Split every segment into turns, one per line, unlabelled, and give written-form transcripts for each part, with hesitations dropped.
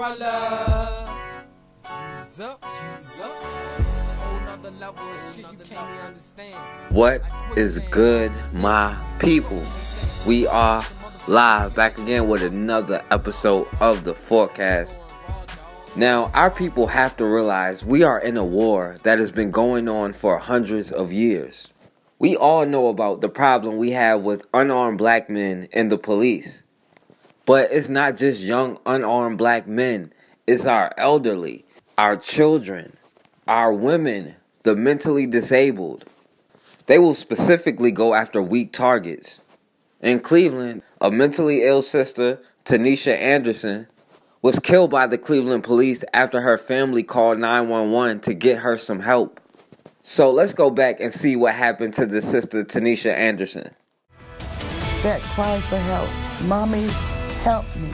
umbrella. She's up. Whole nother level of shit you can't even understand.
What is good, my people? We are live back again with another episode of The Forecast. Now, our people have to realize we are in a war that has been going on for hundreds of years. We all know about the problem we have with unarmed black men and the police. But it's not just young unarmed black men. It's our elderly, our children, our women, the mentally disabled. They will specifically go after weak targets. In Cleveland, a mentally ill sister, Tanisha Anderson, was killed by the Cleveland police after her family called 911 to get her some help. So let's go back and see what happened to the sister, Tanisha Anderson.
That cry for help. Mommy, help me.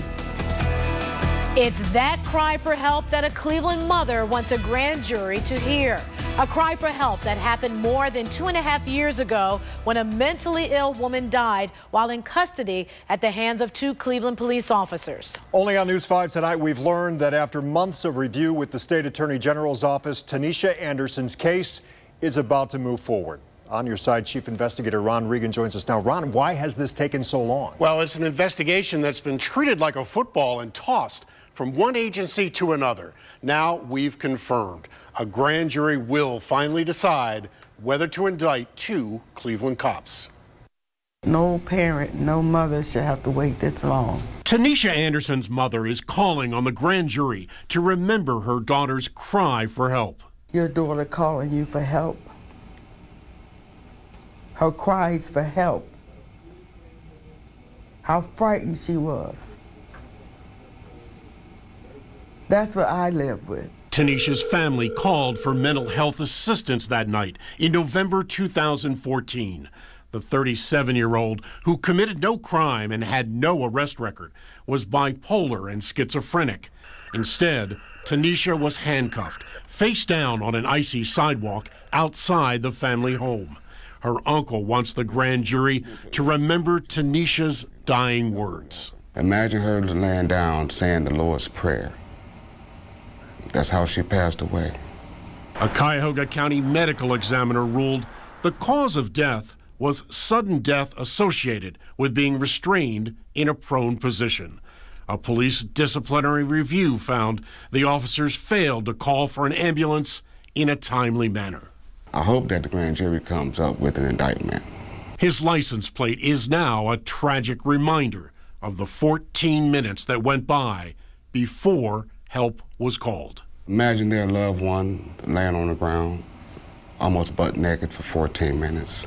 It's that cry for help that a Cleveland mother wants a grand jury to hear. A cry for help that happened more than 2.5 years ago when a mentally ill woman died while in custody at the hands of 2 Cleveland police officers.
Only on News 5 tonight, we've learned that after months of review with the State Attorney General's office, Tanisha Anderson's case is about to move forward. On your side, Chief Investigator Ron Regan joins us now. Ron, why has this taken so long?
Well, it's an investigation that's been treated like a football and tossed from one agency to another. Now we've confirmed a grand jury will finally decide whether to indict 2 Cleveland cops.
No parent, no mother should have to wait this long.
Tanisha Anderson's mother is calling on the grand jury to remember her daughter's cry for help.
Your daughter calling you for help. Her cries for help. How frightened she was. That's what I live with.
Tanisha's family called for mental health assistance that night in November 2014. The 37-year-old, who committed no crime and had no arrest record, was bipolar and schizophrenic. Instead, Tanisha was handcuffed, face down on an icy sidewalk outside the family home. Her uncle wants the grand jury to remember Tanisha's dying words.
Imagine her laying down saying the Lord's Prayer. That's how she passed away.
A Cuyahoga County medical examiner ruled the cause of death was sudden death associated with being restrained in a prone position. A police disciplinary review found the officers failed to call for an ambulance in a timely manner.
I hope that the grand jury comes up with an indictment.
His license plate is now a tragic reminder of the 14 minutes that went by before help was called.
Imagine their loved one laying on the ground, almost butt naked for 14 minutes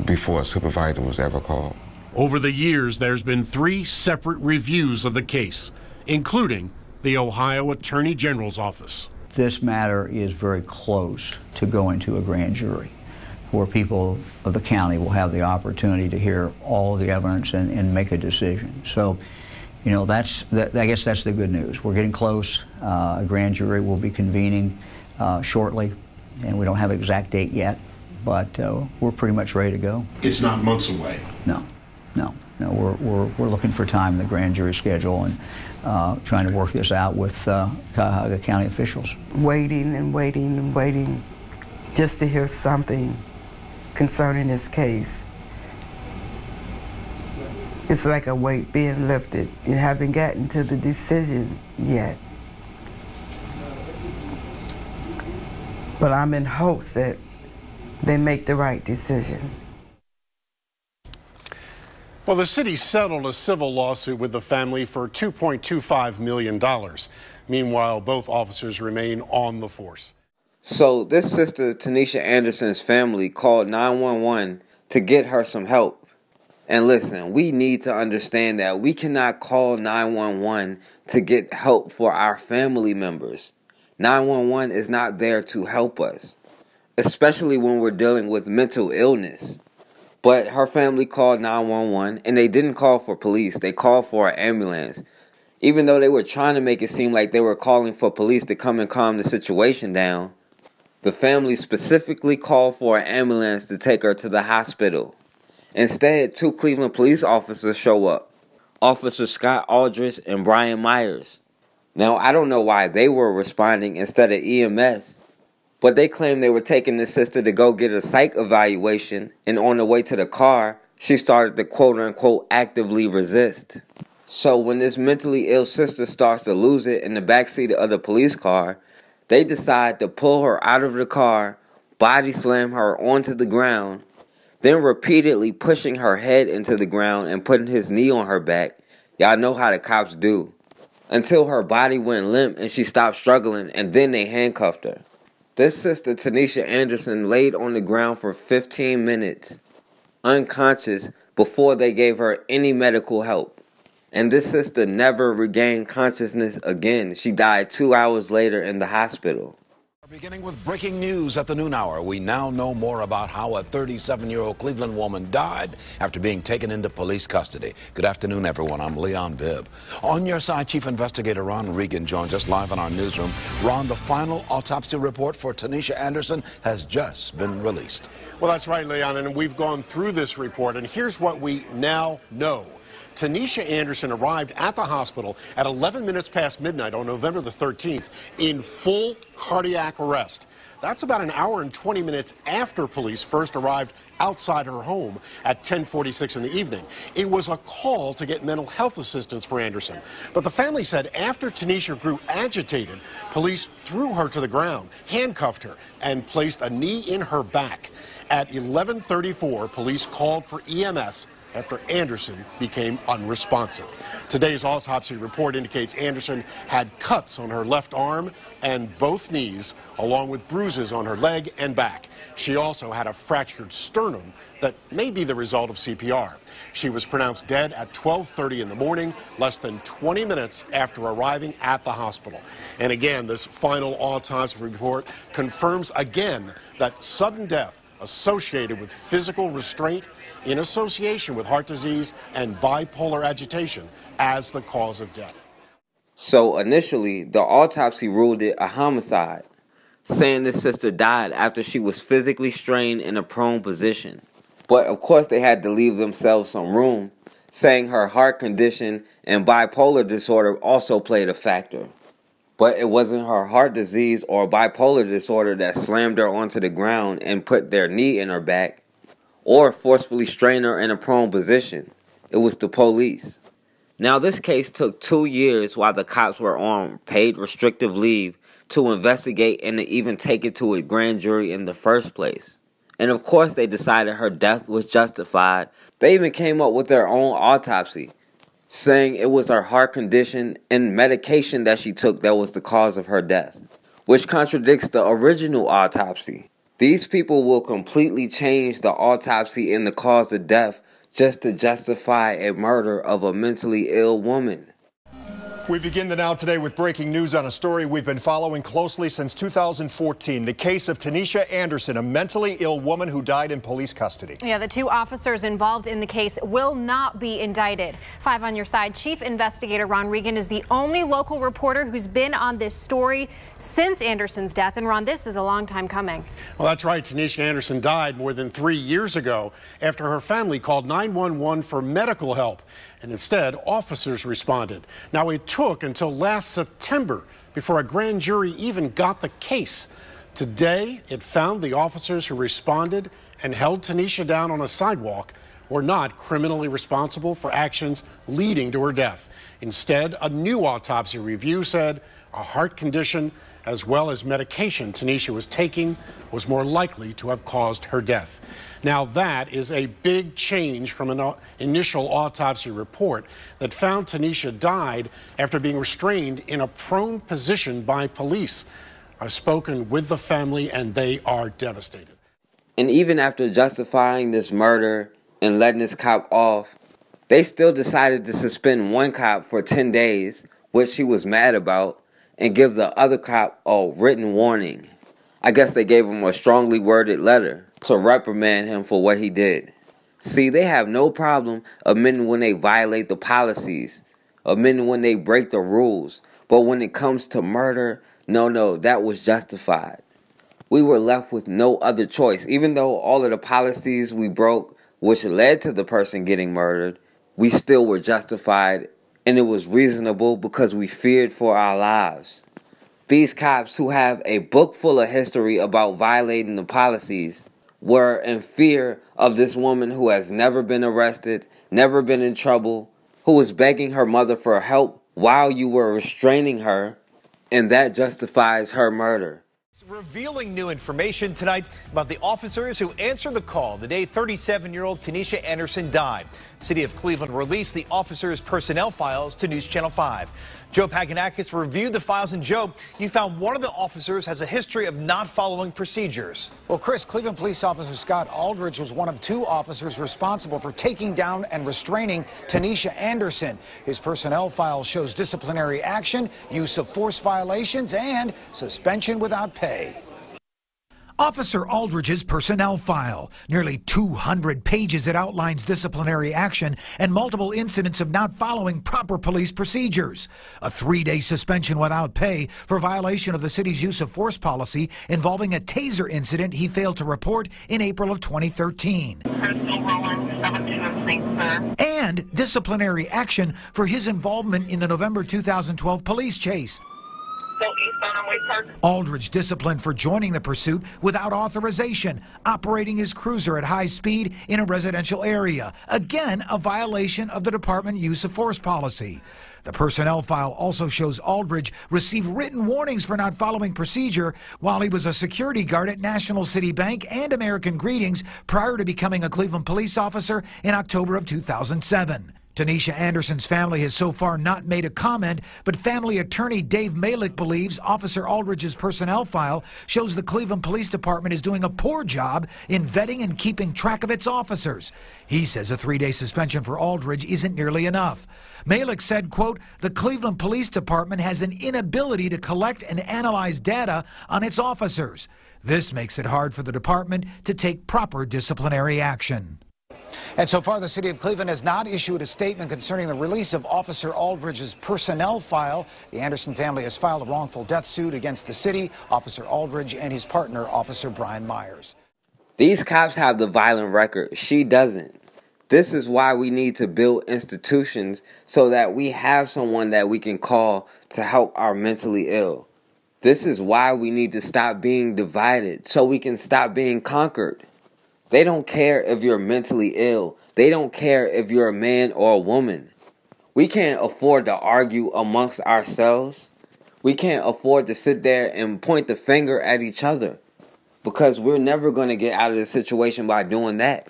before a supervisor was ever called.
Over the years, there's been 3 separate reviews of the case, including the Ohio Attorney General's office.
This matter is very close to going to a grand jury, where people of the county will have the opportunity to hear all of the evidence and make a decision. So, you know, I guess that's the good news. We're getting close. A grand jury will be convening shortly, and we don't have an exact date yet, but we're pretty much ready to go.
It's not months away.
No. We're looking for time in the grand jury schedule and trying to work this out with Cuyahoga County officials.
Waiting and waiting and waiting just to hear something concerning this case. It's like a weight being lifted. You haven't gotten to the decision yet. But I'm in hopes that they make the right decision.
Well, the city settled a civil lawsuit with the family for $2.25 million. Meanwhile, both officers remain on the force.
So this sister, Tanisha Anderson's family, called 911 to get her some help. And listen, we need to understand that we cannot call 911 to get help for our family members. 911 is not there to help us, especially when we're dealing with mental illness. But her family called 911, and they didn't call for police. They called for an ambulance. Even though they were trying to make it seem like they were calling for police to come and calm the situation down, the family specifically called for an ambulance to take her to the hospital. Instead, 2 Cleveland police officers show up. Officers Scott Aldridge and Bryan Myers. Now, I don't know why they were responding instead of EMS, but they claimed they were taking the sister to go get a psych evaluation, and on the way to the car, she started to quote-unquote actively resist. So when this mentally ill sister starts to lose it in the backseat of the police car, they decide to pull her out of the car, body slam her onto the ground, then repeatedly pushing her head into the ground and putting his knee on her back. Y'all know how the cops do. Until her body went limp and she stopped struggling, and then they handcuffed her. This sister, Tanisha Anderson, laid on the ground for 15 minutes, unconscious, before they gave her any medical help. And this sister never regained consciousness again. She died 2 hours later in the hospital.
Beginning with breaking news at the noon hour, we now know more about how a 37-year-old Cleveland woman died after being taken into police custody. Good afternoon, everyone. I'm Leon Bibb. On your side, Chief Investigator Ron Regan joins us live in our newsroom. Ron, the final autopsy report for Tanisha Anderson has just been released.
Well, that's right, Leon, and we've gone through this report, and here's what we now know. Tanisha Anderson arrived at the hospital at 11 minutes past midnight on November the 13th in full cardiac arrest. That's about an hour and 20 minutes after police first arrived outside her home at 10:46 in the evening. It was a call to get mental health assistance for Anderson. But the family said after Tanisha grew agitated, police threw her to the ground, handcuffed her, and placed a knee in her back. At 11:34, police called for EMS after Anderson became unresponsive. Today's autopsy report indicates Anderson had cuts on her left arm and both knees, along with bruises on her leg and back. She also had a fractured sternum that may be the result of CPR. She was pronounced dead at 12:30 in the morning, less than 20 minutes after arriving at the hospital. And again, this final autopsy report confirms again that sudden death associated with physical restraint in association with heart disease and bipolar agitation as the cause of death.
So initially, the autopsy ruled it a homicide, saying this sister died after she was physically strained in a prone position. But of course they had to leave themselves some room, saying her heart condition and bipolar disorder also played a factor. But it wasn't her heart disease or bipolar disorder that slammed her onto the ground and put their knee in her back or forcefully strained her in a prone position. It was the police. Now, this case took 2 years while the cops were on paid restrictive leave to investigate and to even take it to a grand jury in the first place. And of course, they decided her death was justified. They even came up with their own autopsy, saying it was her heart condition and medication that she took that was the cause of her death, which contradicts the original autopsy. These people will completely change the autopsy and the cause of death just to justify a murder of a mentally ill woman.
We begin the Now Today with breaking news on a story we've been following closely since 2014. The case of Tanisha Anderson, a mentally ill woman who died in police custody.
Yeah, the 2 officers involved in the case will not be indicted. 5 on your side, Chief Investigator Ron Regan is the only local reporter who's been on this story since Anderson's death. And Ron, this is a long time coming.
Well, that's right. Tanisha Anderson died more than 3 years ago after her family called 911 for medical help. And instead, officers responded. Now, it took until last September before a grand jury even got the case. Today, it found the officers who responded and held Tanisha down on a sidewalk were not criminally responsible for actions leading to her death. Instead, a new autopsy review said a heart condition as well as medication Tanisha was taking was more likely to have caused her death. Now, that is a big change from an initial autopsy report that found Tanisha died after being restrained in a prone position by police. I've spoken with the family, and they are devastated.
And even after justifying this murder and letting this cop off, they still decided to suspend one cop for 10 days, which he was mad about, and give the other cop a written warning. I guess they gave him a strongly worded letter to reprimand him for what he did. See, they have no problem admitting when they violate the policies, admitting when they break the rules. But when it comes to murder, no, that was justified. We were left with no other choice. Even though all of the policies we broke, which led to the person getting murdered, we still were justified and it was reasonable because we feared for our lives. These cops who have a book full of history about violating the policies were in fear of this woman who has never been arrested, never been in trouble, who was begging her mother for help while you were restraining her, and that justifies her murder.
Revealing new information tonight about the officers who answered the call the day 37-year-old Tanisha Anderson died. City of Cleveland released the officers' personnel files to News Channel 5. Joe Paganakis reviewed the files, and Joe, you found one of the officers has a history of not following procedures.
Well, Chris, Cleveland Police Officer Scott Aldridge was one of 2 officers responsible for taking down and restraining Tanisha Anderson. His personnel file shows disciplinary action, use of force violations, and suspension without pay.
Officer Aldridge's personnel file. Nearly 200 pages. It outlines disciplinary action and multiple incidents of not following proper police procedures. A 3-day suspension without pay for violation of the city's use of force policy involving a taser incident he failed to report in April of 2013. And disciplinary action for his involvement in the November 2012 police chase. Aldridge disciplined for joining the pursuit without authorization, operating his cruiser at high speed in a residential area. Again, a violation of the department use of force policy. The personnel file also shows Aldridge received written warnings for not following procedure while he was a security guard at National City Bank and American Greetings prior to becoming a Cleveland police officer in October of 2007. Tanisha Anderson's family has so far not made a comment, but family attorney Dave Malick believes Officer Aldridge's personnel file shows the Cleveland Police Department is doing a poor job in vetting and keeping track of its officers. He says a 3-day suspension for Aldridge isn't nearly enough. Malick said, quote, "The Cleveland Police Department has an inability to collect and analyze data on its officers. This makes it hard for the department to take proper disciplinary action."
And so far, the city of Cleveland has not issued a statement concerning the release of Officer Aldridge's personnel file. The Anderson family has filed a wrongful death suit against the city, Officer Aldridge, and his partner, Officer Bryan Myers.
These cops have the violent record. She doesn't. This is why we need to build institutions so that we have someone that we can call to help our mentally ill. This is why we need to stop being divided so we can stop being conquered. They don't care if you're mentally ill. They don't care if you're a man or a woman. We can't afford to argue amongst ourselves. We can't afford to sit there and point the finger at each other because we're never going to get out of the situation by doing that.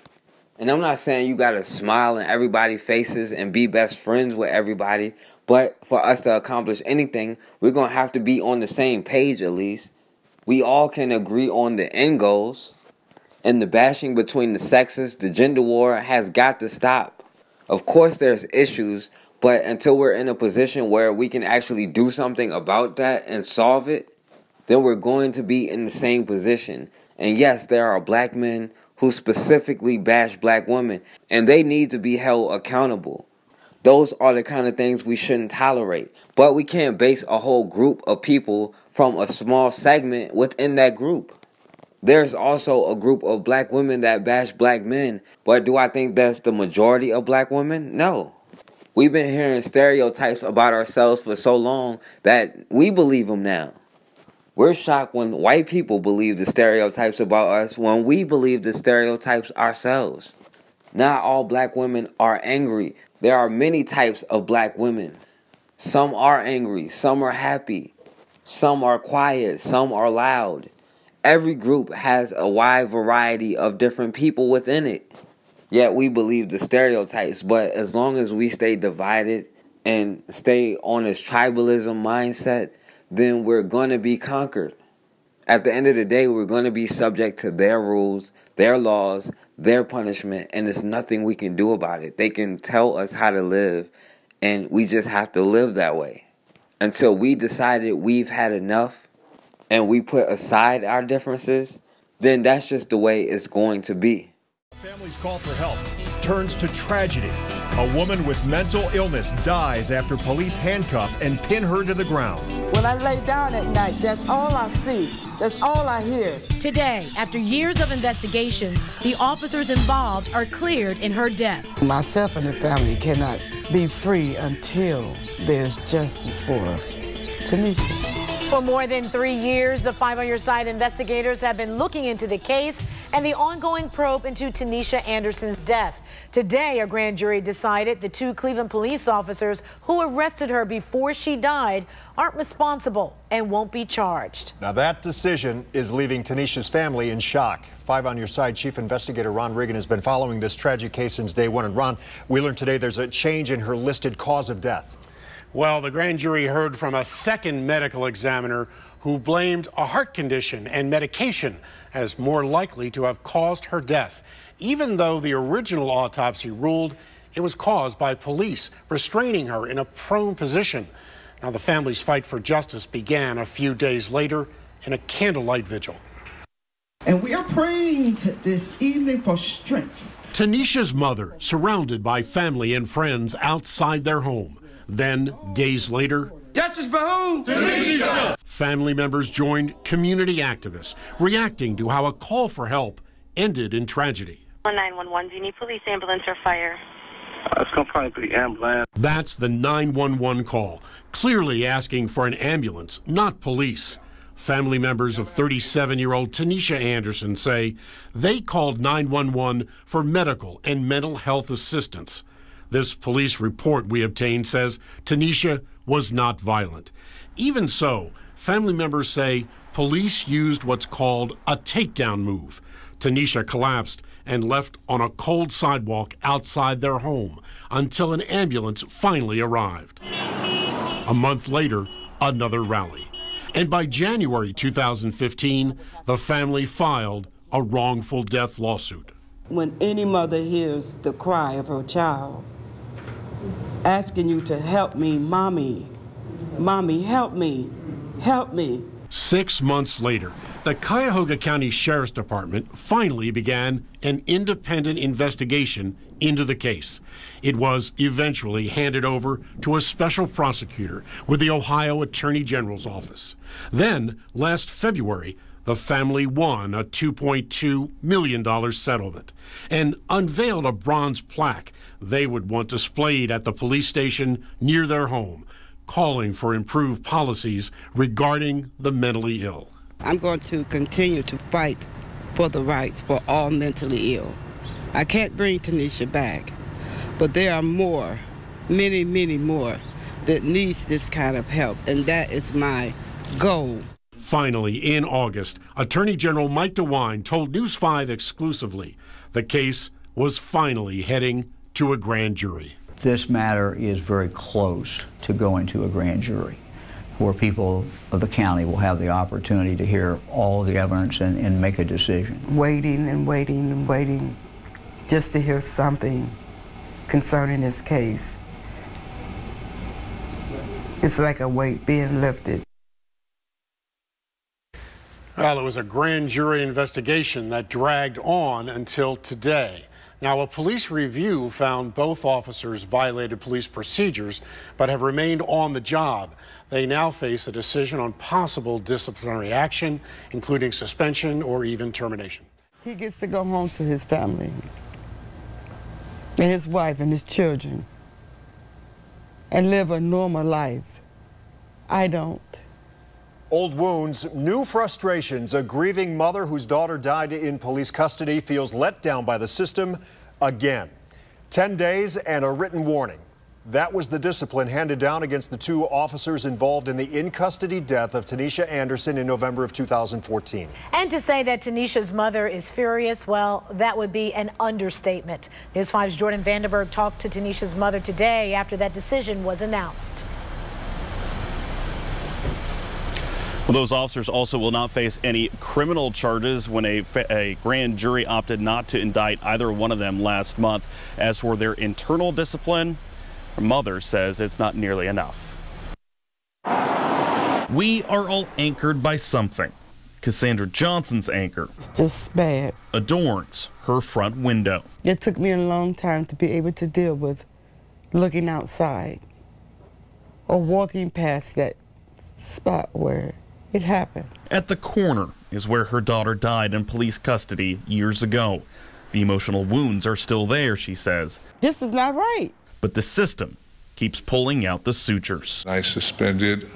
And I'm not saying you got to smile in everybody's faces and be best friends with everybody, but for us to accomplish anything, we're going to have to be on the same page at least. We all can agree on the end goals. And the bashing between the sexes, the gender war, has got to stop. Of course there's issues, but until we're in a position where we can actually do something about that and solve it, then we're going to be in the same position. And yes, there are black men who specifically bash black women, and they need to be held accountable. Those are the kind of things we shouldn't tolerate. But we can't base a whole group of people from a small segment within that group. There's also a group of black women that bash black men, but do I think that's the majority of black women? No. We've been hearing stereotypes about ourselves for so long that we believe them now. We're shocked when white people believe the stereotypes about us when we believe the stereotypes ourselves. Not all black women are angry. There are many types of black women. Some are angry, some are happy, some are quiet, some are loud. Every group has a wide variety of different people within it. Yet we believe the stereotypes, but as long as we stay divided and stay on this tribalism mindset, then we're going to be conquered. At the end of the day, we're going to be subject to their rules, their laws, their punishment, and there's nothing we can do about it. They can tell us how to live, and we just have to live that way. Until we decided we've had enough, and we put aside our differences, then that's just the way it's going to be.
Family's call for help turns to tragedy A woman with mental illness dies after police handcuff and pin her to the ground.
When I lay down at night, that's all I see. That's all I hear.
Today, after years of investigations, the officers involved are cleared in her death.
Myself and the family cannot be free until there's justice for Tanisha.
For more than 3 years, the Five on Your Side investigators have been looking into the case and the ongoing probe into Tanisha Anderson's death. Today, a grand jury decided the 2 Cleveland police officers who arrested her before she died aren't responsible and won't be charged.
Now that decision is leaving Tanisha's family in shock. Five on Your Side Chief Investigator Ron Regan has been following this tragic case since day one. And Ron, we learned today there's a change in her listed cause of death.
Well, the grand jury heard from a second medical examiner who blamed a heart condition and medication as more likely to have caused her death, even though the original autopsy ruled it was caused by police restraining her in a prone position. Now, the family's fight for justice began a few days later in a candlelight vigil.
And we are praying this evening for strength.
Tanisha's mother, surrounded by family and friends outside their home. Then, days later,
justice for who? Tanisha!
Family members joined community activists, reacting to how a call for help ended in tragedy.
911, do you need police, ambulance, or fire?
It's going to probably be ambulance.
That's the 911 call, clearly asking for an ambulance, not police. Family members of 37-year-old Tanisha Anderson say they called 911 for medical and mental health assistance. This police report we obtained says Tanisha was not violent. Even so, family members say police used what's called a takedown move. Tanisha collapsed and left on a cold sidewalk outside their home until an ambulance finally arrived. A month later, another rally. And by January 2015, the family filed a wrongful death lawsuit.
When any mother hears the cry of her child, asking you to help me, mommy, mommy, help me, help me.
6 months later, the Cuyahoga County Sheriff's Department finally began an independent investigation into the case. It was eventually handed over to a special prosecutor with the Ohio Attorney General's office. Then, last February, the family won a $2.2 million settlement and unveiled a bronze plaque they would want displayed at the police station near their home, calling for improved policies regarding the mentally ill.
I'm going to continue to fight for the rights for all mentally ill. I can't bring Tanisha back, but there are more, many, many more that needs this kind of help, and that is my goal.
Finally, in August, Attorney General Mike DeWine told News 5 exclusively the case was finally heading to a grand jury.
This matter is very close to going to a grand jury, where people of the county will have the opportunity to hear all of the evidence and make a decision.
Waiting and waiting and waiting just to hear something concerning this case. It's like a weight being lifted.
Well, it was a grand jury investigation that dragged on until today. Now, a police review found both officers violated police procedures but have remained on the job. They now face a decision on possible disciplinary action, including suspension or even termination.
He gets to go home to his family and his wife and his children and live a normal life. I don't.
Old wounds, new frustrations. A grieving mother whose daughter died in police custody feels let down by the system again. 10 days and a written warning. That was the discipline handed down against the 2 officers involved in the in-custody death of Tanisha Anderson in November of 2014.
And to say that Tanisha's mother is furious, well, that would be an understatement. News 5's Jordan Vandenberg talked to Tanisha's mother today after that decision was announced.
Well, those officers also will not face any criminal charges when a grand jury opted not to indict either one of them last month. As for their internal discipline, her mother says it's not nearly enough.
We are all anchored by something. Cassandra Johnson's anchor
It's just bad.
adorns her front window.
It took me a long time to be able to deal with
looking outside or walking past that spot where it happened.
At the corner is where her daughter died in police custody years ago. The emotional wounds are still there, she says.
This is not right.
But the system keeps pulling out the sutures.
I suspended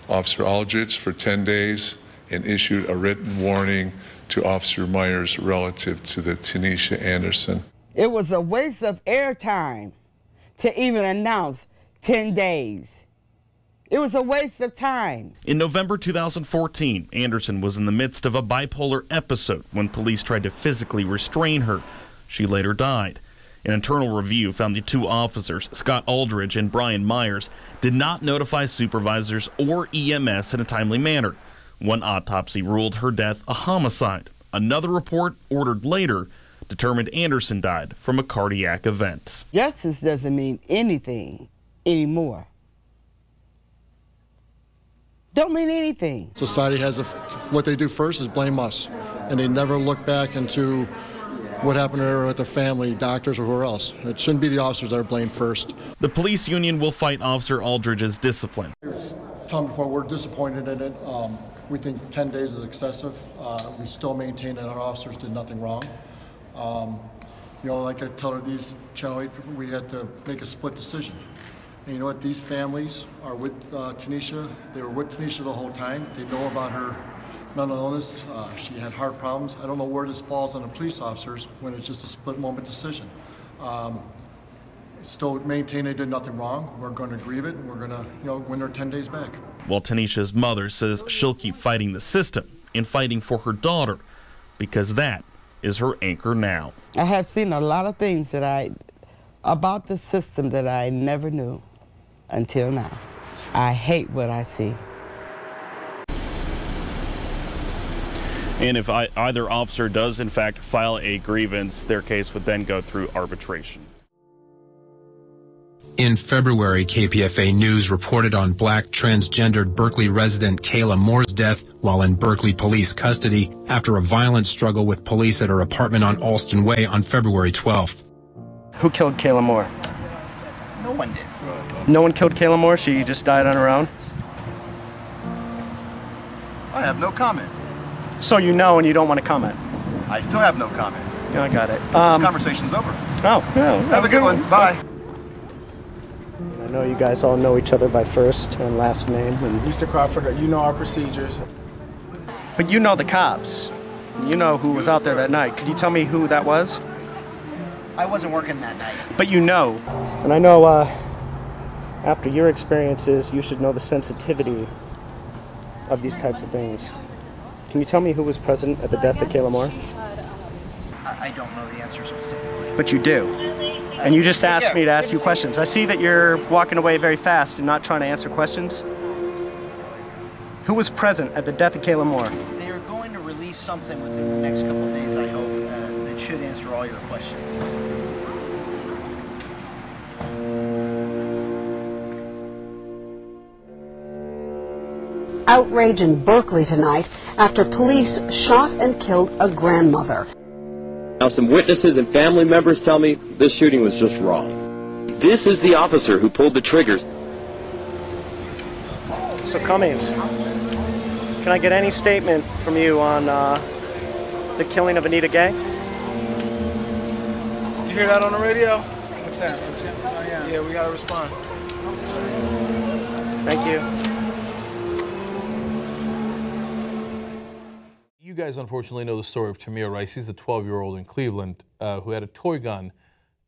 Officer Aldridge for 10 days and issued a written warning to Officer Myers relative to the Tanisha Anderson.
It was a waste of airtime to even announce 10 days. It was a waste of time.
In November 2014, Anderson was in the midst of a bipolar episode when police tried to physically restrain her. She later died. An internal review found the two officers, Scott Aldridge and Bryan Myers, did not notify supervisors or EMS in a timely manner. One autopsy ruled her death a homicide. Another report, ordered later, determined Anderson died from a cardiac event.
Justice doesn't mean anything anymore. Don't mean anything.
Society has what they do first is blame us, and they never look back into what happened to her with their family, doctors, or whoever else. It shouldn't be the officers that are blamed first.
The police union will fight Officer Aldridge's discipline.
Tom, before, we're disappointed in it. We think 10 days is excessive. We still maintain that our officers did nothing wrong. You know, like I tell these Channel 8 people, we had to make a split decision. And you know what? These families are with Tanisha. They were with Tanisha the whole time. They know about her mental illness. She had heart problems. I don't know where this falls on the police officers when it's just a split moment decision. Still maintain they did nothing wrong. We're going to grieve it, and we're going to, win her 10 days back.
While Tanisha's mother says she'll keep fighting the system and fighting for her daughter, because that is her anchor now.
I have seen a lot of things about the system that I never knew until now. I hate what I see.
And if either officer does in fact file a grievance, their case would then go through arbitration.
In February, KPFA News reported on black transgendered Berkeley resident Kayla Moore's death while in Berkeley police custody after a violent struggle with police at her apartment on Alston Way on February 12th.
Who killed Kayla Moore?
No one did.
No one killed Kayla Moore? She just died on her own?
I have no comment.
So you know and you don't want to comment?
I still have no comment.
I got it.
This conversation's over.
Oh, well,
have a good one. Bye.
I know you guys all know each other by first and last name. And
Mr. Crawford, you know our procedures.
But you know the cops. You know who was out there that night. Could you tell me who that was?
I wasn't working that night.
But you know. And I know after your experiences, you should know the sensitivity of these types of things. Can you tell me who was present at the death of Kayla Moore?
I don't know the answer specifically.
But you do. And you just asked me to ask you questions. I see that you're walking away very fast and not trying to answer questions. Who was present at the death of Kayla Moore?
They are going to release something within the next couple of days, I hope, that should answer all your questions.
Outrage in Berkeley tonight after police shot and killed a grandmother.
Now, some witnesses and family members tell me this shooting was just wrong. This is the officer who pulled the triggers.
So Cummings, can I get any statement from you on the killing of Anita Gay?
You hear that on the radio? What's that? Oh, yeah. Yeah, we gotta respond.
Thank you.
You guys unfortunately know the story of Tamir Rice. He's a 12-year-old in Cleveland who had a toy gun,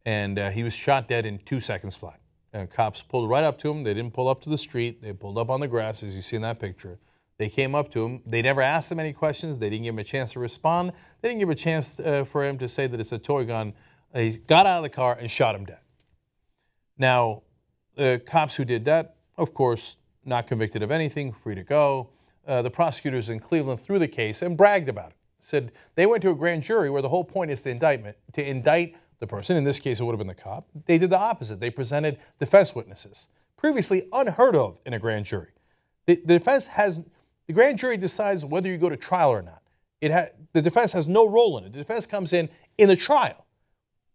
and he was shot dead in 2 seconds flat. Cops pulled right up to him. They didn't pull up to the street. They pulled up on the grass, as you see in that picture. They came up to him. They never asked him any questions. They didn't give him a chance to respond. They didn't give a chance for him to say that it's a toy gun. They got out of the car and shot him dead. Now, the cops who did that, of course, not convicted of anything, free to go. The prosecutors in Cleveland threw the case and bragged about it. Said they went to a grand jury where the whole point is to indict the person. In this case, it would have been the cop. They did the opposite. They presented defense witnesses, previously unheard of in a grand jury. The grand jury decides whether you go to trial or not. The defense has no role in it. The defense comes in the trial.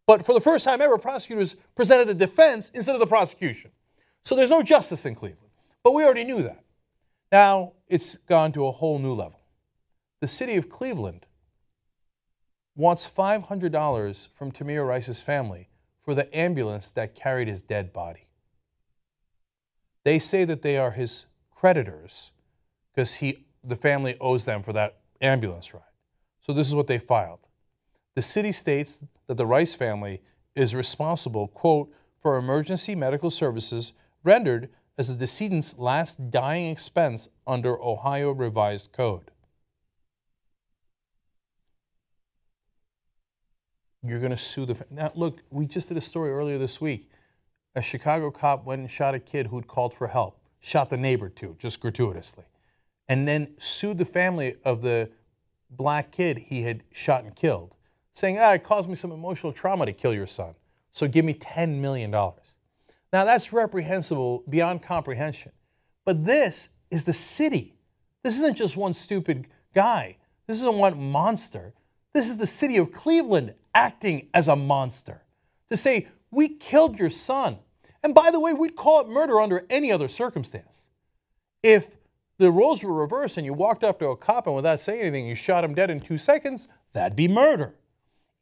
But for the first time ever, prosecutors presented a defense instead of the prosecution. So there's no justice in Cleveland. But we already knew that. Now it's gone to a whole new level. The city of Cleveland wants $500 from Tamir Rice's family for the ambulance that carried his dead body. They say that they are his creditors because the family owes them for that ambulance ride. So this is what they filed. The city states that the Rice family is responsible, quote, for emergency medical services rendered as the decedent's last dying expense under Ohio Revised Code. You're going to sue the family. Now, look, we just did a story earlier this week. A Chicago cop went and shot a kid who'd called for help, shot the neighbor too, just gratuitously, and then sued the family of the black kid he had shot and killed, saying, it caused me some emotional trauma to kill your son, so give me $10 million. Now, that's reprehensible beyond comprehension. But this is the city. This isn't just one stupid guy. This isn't one monster. This is the city of Cleveland acting as a monster to say, we killed your son. And by the way, we'd call it murder under any other circumstance. If the roles were reversed and you walked up to a cop and without saying anything, you shot him dead in 2 seconds, that'd be murder.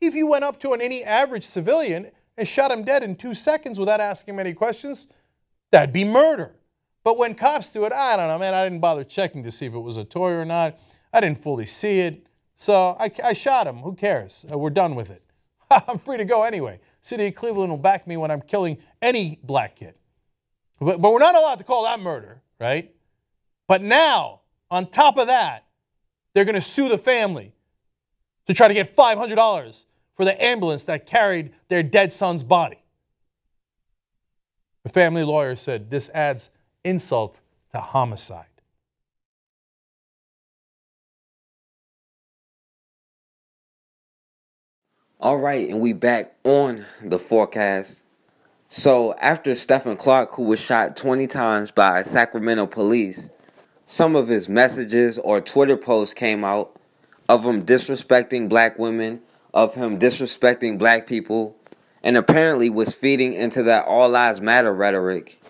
If you went up to any average civilian and shot him dead in 2 seconds without asking him any questions, that'd be murder. But when cops do it, I don't know, man, I didn't bother checking to see if it was a toy or not. I didn't fully see it. So I shot him. Who cares? We're done with it. I'm free to go anyway. City of Cleveland will back me when I'm killing any black kid. But we're not allowed to call that murder, right? But now, on top of that, they're going to sue the family to try to get $500 for the ambulance that carried their dead son's body. The family lawyer said this adds insult to homicide.
All right, and we back on the forecast. So after Stephon Clark, who was shot 20 times by Sacramento police, some of his messages or Twitter posts came out of him disrespecting black women, of him disrespecting black people, and apparently was feeding into that all lives matter rhetoric.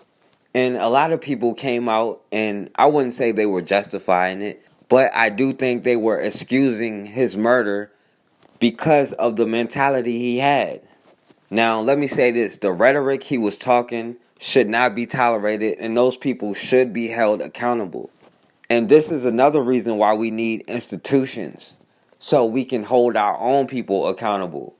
And a lot of people came out, and I wouldn't say they were justifying it, but I do think they were excusing his murder because of the mentality he had. Now, let me say this. The rhetoric he was talking should not be tolerated, and those people should be held accountable. And this is another reason why we need institutions, so we can hold our own people accountable.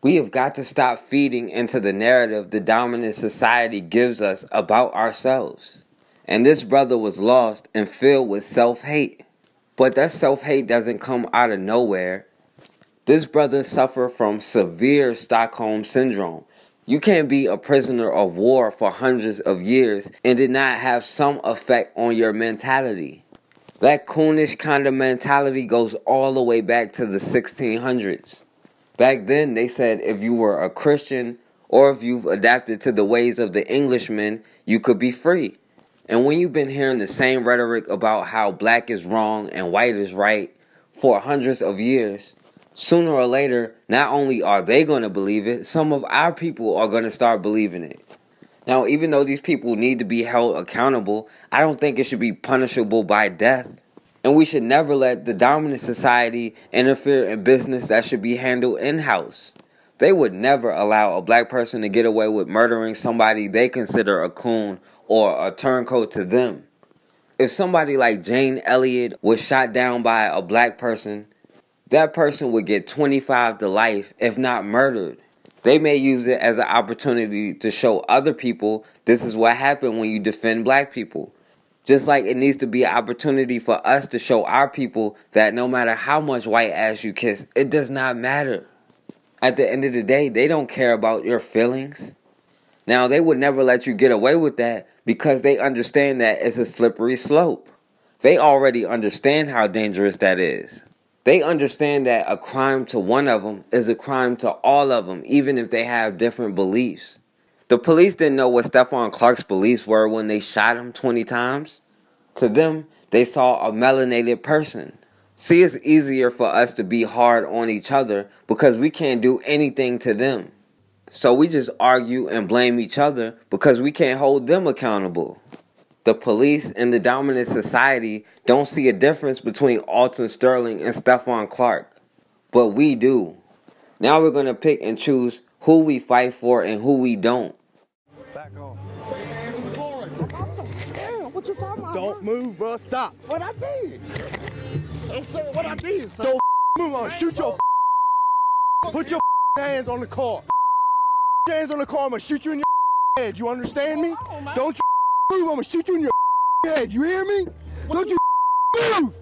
We have got to stop feeding into the narrative the dominant society gives us about ourselves. And this brother was lost and filled with self-hate. But that self-hate doesn't come out of nowhere. This brother suffered from severe Stockholm Syndrome. You can't be a prisoner of war for hundreds of years and did not have some effect on your mentality. That coonish kind of mentality goes all the way back to the 1600s. Back then, they said if you were a Christian or if you've adapted to the ways of the Englishmen, you could be free. And when you've been hearing the same rhetoric about how black is wrong and white is right for hundreds of years, sooner or later, not only are they going to believe it, some of our people are going to start believing it. Now, even though these people need to be held accountable, I don't think it should be punishable by death. And we should never let the dominant society interfere in business that should be handled in-house. They would never allow a black person to get away with murdering somebody they consider a coon or a turncoat to them. If somebody like Jane Elliott was shot down by a black person, that person would get 25 to life, if not murdered. They may use it as an opportunity to show other people this is what happened when you defend black people. Just like it needs to be an opportunity for us to show our people that no matter how much white ass you kiss, it does not matter. At the end of the day, they don't care about your feelings. Now, they would never let you get away with that because they understand that it's a slippery slope. They already understand how dangerous that is. They understand that a crime to one of them is a crime to all of them, even if they have different beliefs. The police didn't know what Stephon Clark's beliefs were when they shot him 20 times. To them, they saw a melanated person. See, it's easier for us to be hard on each other because we can't do anything to them. So we just argue and blame each other because we can't hold them accountable. The police and the dominant society don't see a difference between Alton Sterling and Stephon Clark. But we do. Now we're going to pick and choose who we fight for and who we don't.
Back on. What you talking about? Don't move, bro. Stop. What I did? I'm saying what I did. So don't move on. Shoot your. Put your hands on the car. Hands on the car. I'm gonna shoot you in your head. You understand me? Don't you move. I'm gonna shoot you in your head. You hear me? Don't you move.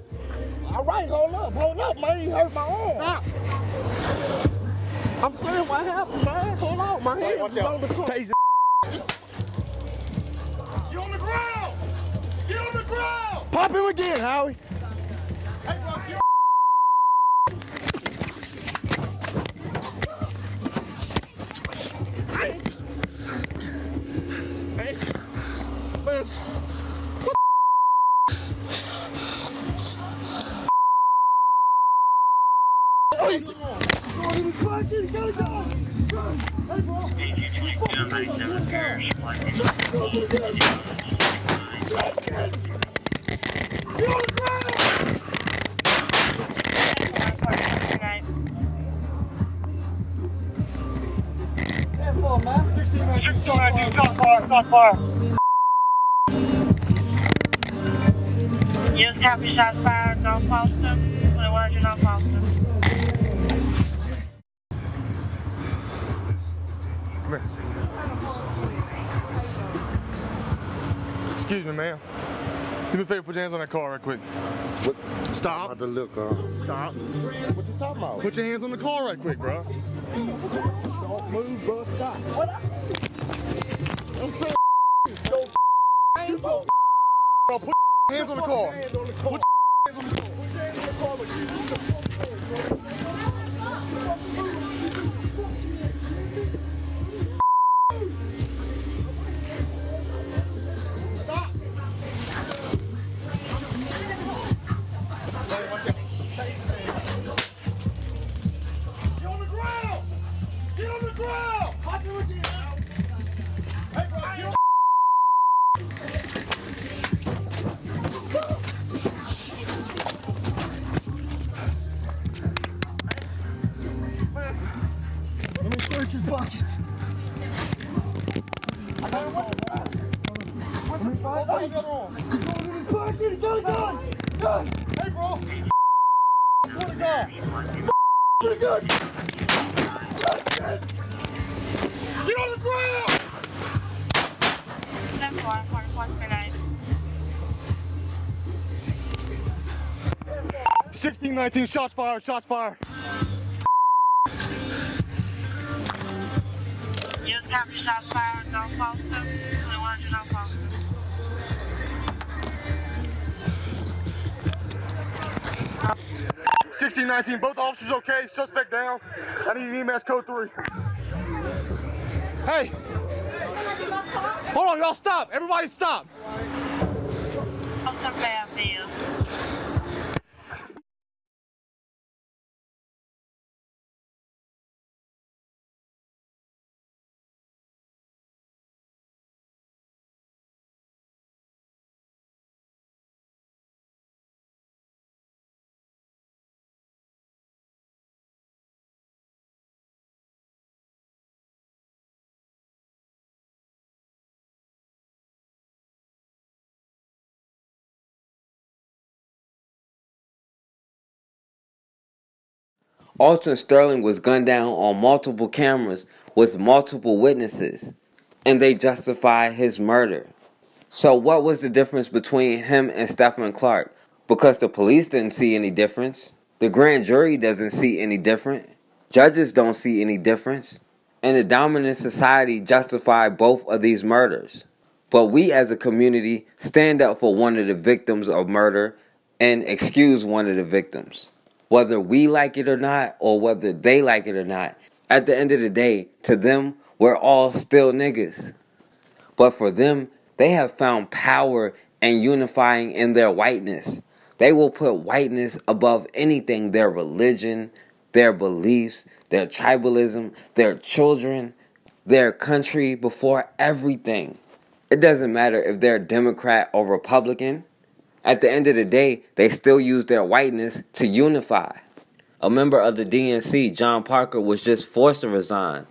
All right, hold up, man. You hurt my arm. Stop. I'm saying what happened, man. Hold on, my hands is on the car. Taser. You on the ground. Get on the ground! Pop him again, Howie. Hey, bro, get Hey, man.
Yes, copy, shots fired, North Boston. 2100 North Boston.
Come here. Excuse me, ma'am. Do me a favor, put your hands on that car right quick. What? Stop. About to look, Stop. What you talking about? Put your hands on the car right quick, bro. Don't move, bro. Stop. What? I'm saying, shoot your bro. Put your hands on the car. Put your hands on the car. Put your hands on the car. But shoot your Hey, bro. Swear to God. Pretty good. Get on the ground. 1619, shots fired, shots fired.
Yes, copy, shots fired, North Boston. 2100 North Boston.
1619, both officers okay, suspect down. I need EMS code 3. Hey! Hold on, y'all stop! Everybody stop!
Officer Fairfield.
Alton Sterling was gunned down on multiple cameras with multiple witnesses, and they justified his murder. So what was the difference between him and Stephon Clark? Because the police didn't see any difference. The grand jury doesn't see any different. Judges don't see any difference. And the dominant society justified both of these murders. But we as a community stand up for one of the victims of murder and excuse one of the victims. Whether we like it or not, or whether they like it or not, at the end of the day, to them, we're all still niggas. But for them, they have found power and unifying in their whiteness. They will put whiteness above anything, their religion, their beliefs, their tribalism, their children, their country before everything. It doesn't matter if they're Democrat or Republican. At the end of the day, they still use their whiteness to unify. A member of the DNC, John Parker, was just forced to resign.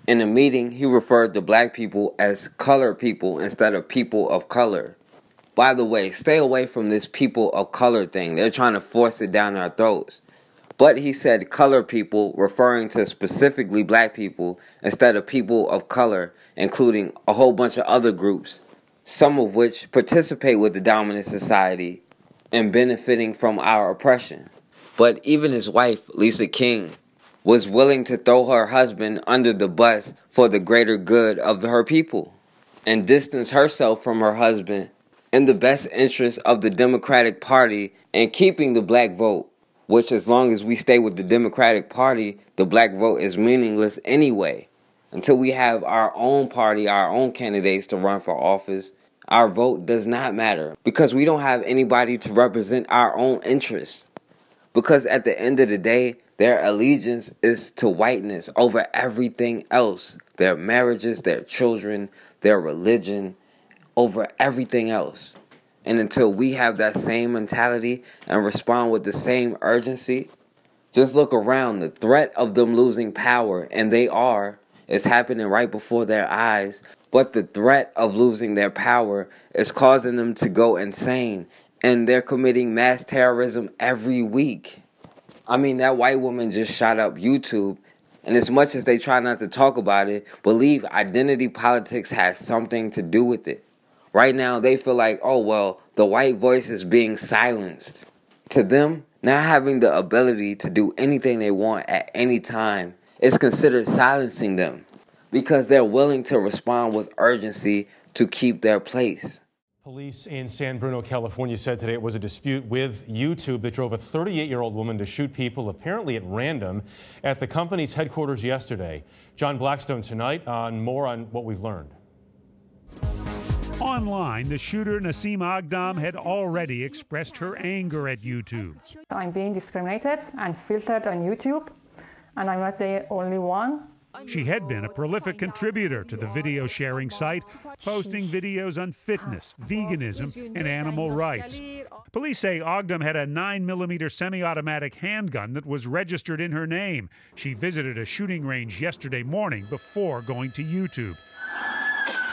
In a meeting, he referred to black people as colored people instead of people of color. By the way, stay away from this people of color thing. They're trying to force it down our throats. But he said colored people, referring to specifically black people instead of people of color, including a whole bunch of other groups, some of which participate with the dominant society and benefiting from our oppression. But even his wife, Lisa King, was willing to throw her husband under the bus for the greater good of her people and distance herself from her husband in the best interest of the Democratic Party and keeping the black vote, which as long as we stay with the Democratic Party, the black vote is meaningless anyway. Until we have our own party, our own candidates to run for office, our vote does not matter because we don't have anybody to represent our own interests. Because at the end of the day, their allegiance is to whiteness over everything else. Their marriages, their children, their religion, over everything else. And until we have that same mentality and respond with the same urgency, just look around. The threat of them losing power, and they are, is happening right before their eyes. But the threat of losing their power is causing them to go insane. And they're committing mass terrorism every week. I mean, that white woman just shot up YouTube. And as much as they try not to talk about it, believe identity politics has something to do with it. Right now, they feel like, oh, well, the white voice is being silenced. To them, not having the ability to do anything they want at any time is considered silencing them because they're willing to respond with urgency to keep their place.
Police in San Bruno, California said today it was a dispute with YouTube that drove a 38-year-old woman to shoot people apparently at random at the company's headquarters yesterday. John Blackstone tonight on more on what we've learned.
Online, the shooter, Nasim Aghdam, had already expressed her anger at YouTube.
I'm being discriminated and filtered on YouTube, and I'm not the only one.
She had been a prolific contributor to the video sharing site, posting videos on fitness, veganism, and animal rights. Police say Aghdam had a 9mm semi-automatic handgun that was registered in her name. She visited a shooting range yesterday morning before going to YouTube.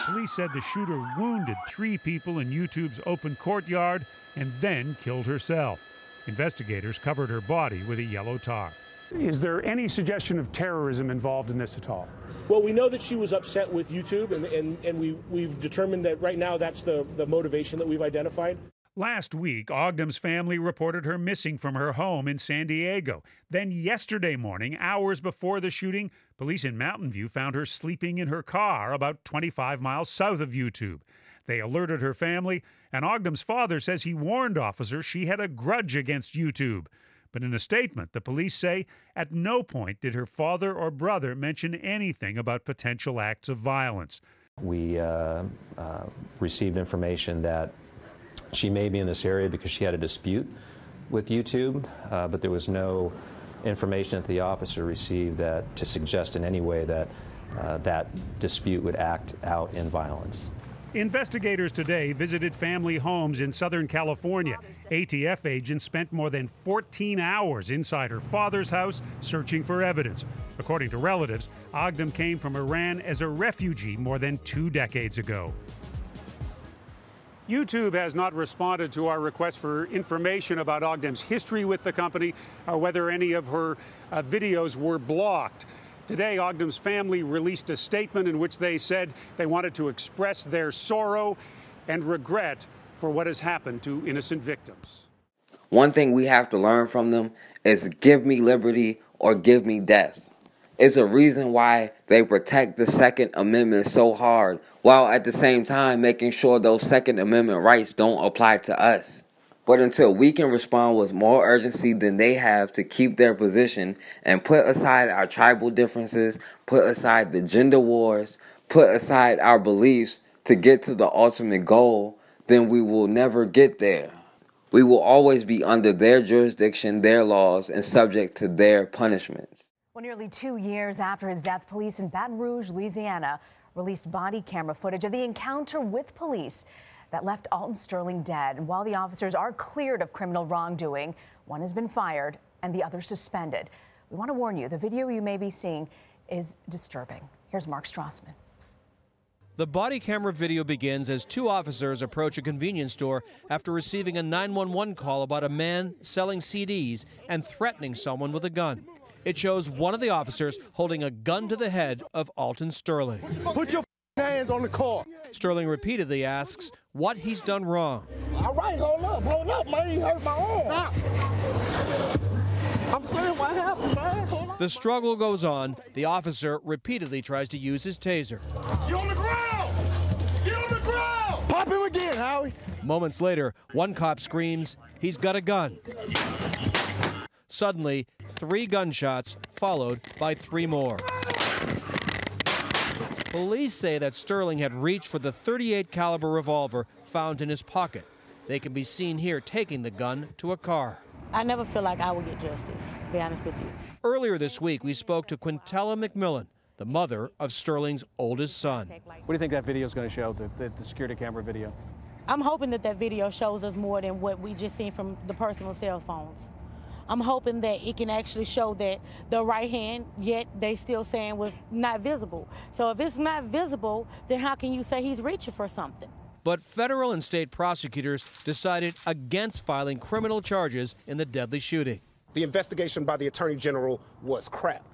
Police said the shooter wounded 3 people in YouTube's open courtyard and then killed herself. Investigators covered her body with a yellow tarp.
Is there any suggestion of terrorism involved in this at all?
Well, we know that she was upset with YouTube, and we've determined that right now that's the motivation that we've identified.
Last week, Aghdam's family reported her missing from her home in San Diego. Then yesterday morning, hours before the shooting, police in Mountain View found her sleeping in her car about 25 miles south of YouTube. They alerted her family, and Aghdam's father says he warned officers she had a grudge against YouTube. But in a statement, the police say at no point did her father or brother mention anything about potential acts of violence.
We received information that she may be in this area because she had a dispute with YouTube, but there was no information that the officer received that to suggest in any way that that dispute would act out in violence.
Investigators today visited family homes in Southern California. ATF agents spent more than 14 hours inside her father's house searching for evidence. According to relatives, Aghdam came from Iran as a refugee more than 2 decades ago. YouTube has not responded to our request for information about Aghdam's history with the company or whether any of her videos were blocked. Today, Aghdam's family released a statement in which they said they wanted to express their sorrow and regret for what has happened to innocent victims.
One thing we have to learn from them is give me liberty or give me death. It's a reason why they protect the Second Amendment so hard, while at the same time making sure those Second Amendment rights don't apply to us. But until we can respond with more urgency than they have to keep their position and put aside our tribal differences, put aside the gender wars, put aside our beliefs to get to the ultimate goal, then we will never get there. We will always be under their jurisdiction, their laws, and subject to their punishments.
Well, nearly 2 years after his death, police in Baton Rouge, Louisiana, released body camera footage of the encounter with police that left Alton Sterling dead. And while the officers are cleared of criminal wrongdoing, one has been fired and the other suspended. We want to warn you, the video you may be seeing is disturbing. Here's Mark Strassman.
The body camera video begins as two officers approach a convenience store after receiving a 911 call about a man selling CDs and threatening someone with a gun. It shows one of the officers holding a gun to the head of Alton Sterling.
Put your hands on the car.
Sterling repeatedly asks what he's done wrong.
All right, hold up, man. You hurt my arm. I'm saying what happened, man. Hold on.
The struggle goes on. The officer repeatedly tries to use his taser.
Get on the ground! Get on the ground! Pop him again, Howie.
Moments later, one cop screams, he's got a gun. Suddenly, 3 gunshots followed by 3 more. Police say that Sterling had reached for the .38 caliber revolver found in his pocket. They can be seen here taking the gun to a car.
I never feel like I will get justice, to be honest with you.
Earlier this week, we spoke to Quintella McMillan, the mother of Sterling's oldest son.
What do you think that video is going to show, the security camera video?
I'm hoping that that video shows us more than what we just seen from the personal cell phones. I'm hoping that it can actually show that the right hand, yet they still saying was not visible. So if it's not visible, then how can you say he's reaching for something?
But federal and state prosecutors decided against filing criminal charges in the deadly shooting.
The investigation by the Attorney General was crap.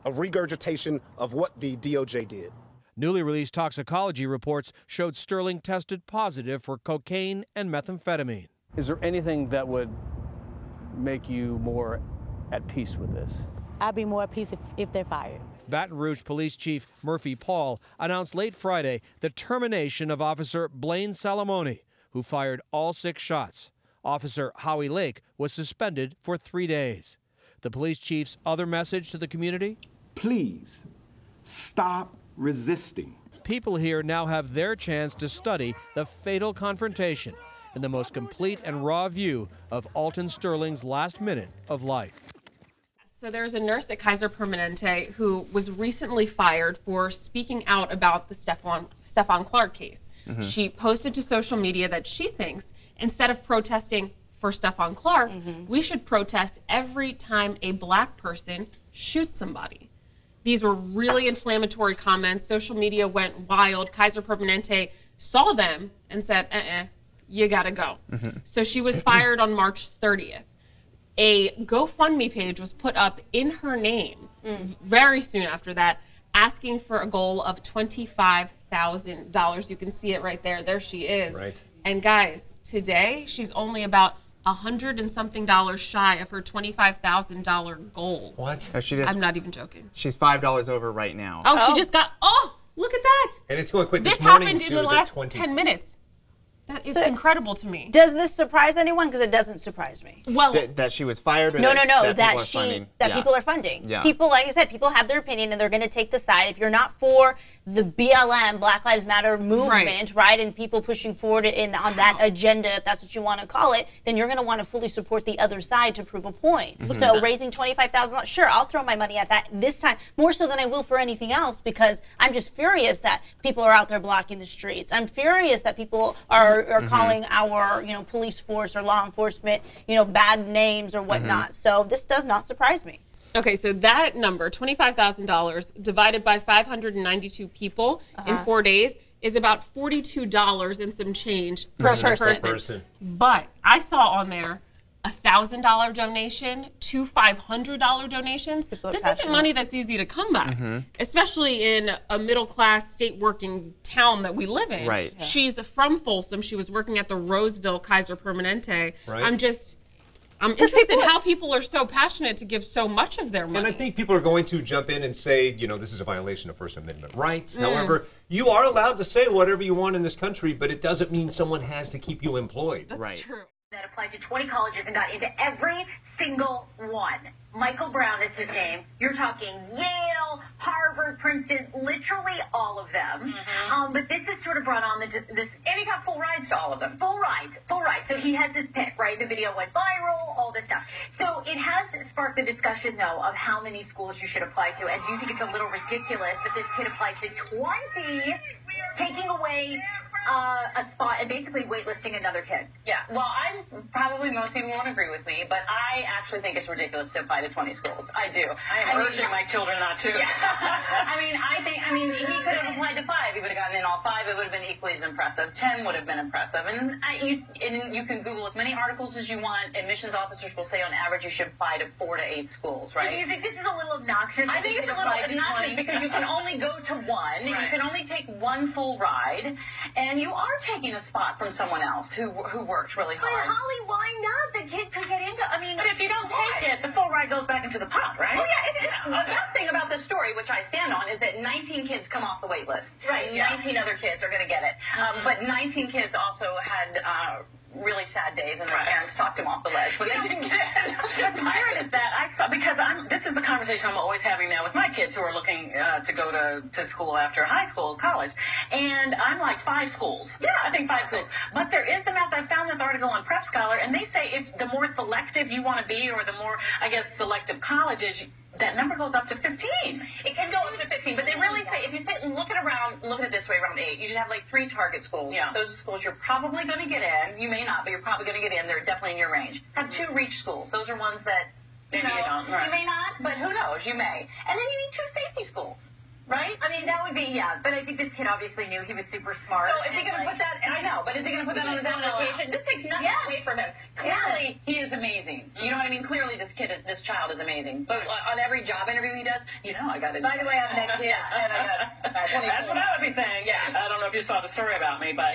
A regurgitation of what the DOJ did.
Newly released toxicology reports showed Sterling tested positive for cocaine and methamphetamine.
Is there anything that would make you more at peace with this?
I'd be more at peace if they're fired.
Baton Rouge Police Chief Murphy Paul announced late Friday the termination of Officer Blaine Salamone, who fired all 6 shots. Officer Howie Lake was suspended for 3 days. The police chief's other message to the community?
Please stop resisting.
People here now have their chance to study the fatal confrontation and the most complete and raw view of Alton Sterling's last minute of life.
So there's a nurse at Kaiser Permanente who was recently fired for speaking out about the Stephon Clark case. She posted to social media that she thinks instead of protesting for Stephon Clark, we should protest every time a black person shoots somebody. These were really inflammatory comments. Social media went wild. Kaiser Permanente saw them and said, you gotta go. So she was fired on March 30th. A GoFundMe page was put up in her name very soon after that, asking for a goal of $25,000. You can see it right there. There she is. Right. And guys, today she's only about $100 and something shy of her $25,000 goal.
What?
I'm not even joking.
She's $5 over right now.
Oh, she just got, look at that.
And it's going quick.
This happened in the last 10 minutes. It's incredible to me.
Does this surprise anyone? Because it doesn't surprise me.
Well,
that she was fired, or
no,
that
people are funding.
Yeah.
People, like I said, people have their opinion and they're going to take the side. If you're not for the BLM, Black Lives Matter movement, right, and people pushing forward on that agenda, if that's what you want to call it, then you're going to want to fully support the other side to prove a point. So raising $25,000, sure, I'll throw my money at that this time, more so than I will for anything else, because I'm just furious that people are out there blocking the streets. I'm furious that people are calling our, police force or law enforcement, bad names or whatnot. So this does not surprise me.
Okay, so that number, $25,000 divided by 592 people in 4 days is about $42 and some change for each person. But I saw on there $1,000 donation, 2 $500 donations. This isn't money that's easy to come by, especially in a middle-class state working town that we live in.
Right.
Yeah. She's from Folsom. She was working at the Roseville Kaiser Permanente. Right. I'm interested in how people are so passionate to give so much of their money.
And I think people are going to jump in and say, this is a violation of First Amendment rights. However, you are allowed to say whatever you want in this country, but it doesn't mean someone has to keep you employed.
That's true.
That applied to 20 colleges and got into every single one.
Michael Brown is his name. You're talking Yale, Harvard, Princeton, literally all of them. But this has sort of brought on this, and he got full rides to all of them. Full rides. So he has this pick, right? The video went viral, all this stuff. So it has sparked the discussion, though, of how many schools you should apply to. And do you think it's a little ridiculous that this kid applied to 20, taking away a spot and basically waitlisting another kid?
Yeah, well, probably most people won't agree with me, but I actually think it's ridiculous to apply to 20 schools. I do. I am urging my children not to. Yeah. I mean, he could have applied to 5. He would have gotten in all 5. It would have been equally as impressive. 10 would have been impressive. And you can Google as many articles as you want. Admissions officers will say on average you should apply to 4 to 8 schools, right?
So do you think this is a little obnoxious?
I think it's a little obnoxious because you can only go to 1. Right. You can only take 1 full ride. And you are taking a spot from someone else who worked really hard.
But Holly, why not? The kid could get into.
But if you don't take it, the full ride goes back into the pot, right?
Oh yeah.
The best thing about this story, which I stand on, is that 19 kids come off the wait list.
Right.
19 other kids are going to get it. But 19 kids also had really sad days, and their parents talked them off the ledge when they didn't get it.
What's weird is that this is the conversation I'm always having now with my kids who are looking to go to school after high school, college, and I'm like 5 schools. Yeah, I think 5 schools. But there is the math. I found this article on Prep Scholar, and they say if the more selective you want to be, or the more, I guess, selective colleges, that number goes up to 15.
It can go up to 15, but they really say, if you say, look at it this way, around 8, you should have like 3 target schools. Yeah. Those schools you're probably going to get in. You may not, but you're probably going to get in. They're definitely in your range. Have 2 reach schools. Those are ones that, you don't. Right. You may not, but who knows? You may. And then you need 2 safety schools. Right?
I mean, that would be, but I think this kid obviously knew he was super smart.
So is he going to put that, I know, but is he going to put that on his application? This takes nothing away from him. Clearly, he is amazing. You know what I mean? Clearly, this child is amazing. But on every job interview he does, I got it.
By the way, I'm that kid.
And I got 24.
That's what I would be saying, yes. I don't know if you saw the story about me, but...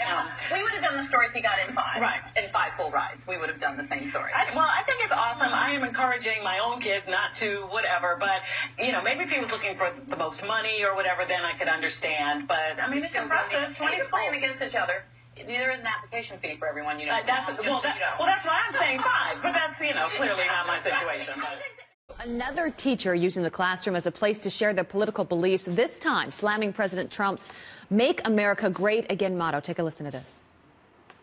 we would have done the story if he got in 5.
Right.
In 5 full rides. We would have done the same story.
I think it's awesome. I am encouraging my own kids not to whatever, but, maybe if he was looking for the most money or whatever, then I could understand. But, I mean, it's impressive.
20 schools playing against each other. There is an application fee for everyone,
that's why I'm saying 5, but that's, clearly not my situation. But.
Another teacher using the classroom as a place to share their political beliefs, this time slamming President Trump's Make America Great Again motto. Take a listen to this.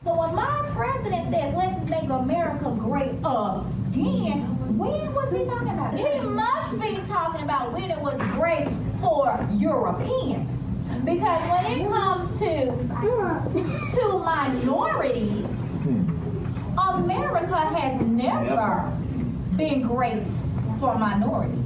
So when my president says, let's make America great again, when was he talking about? He must be talking about when it was great for Europeans. Because when it comes to minorities, America has never been great for minorities.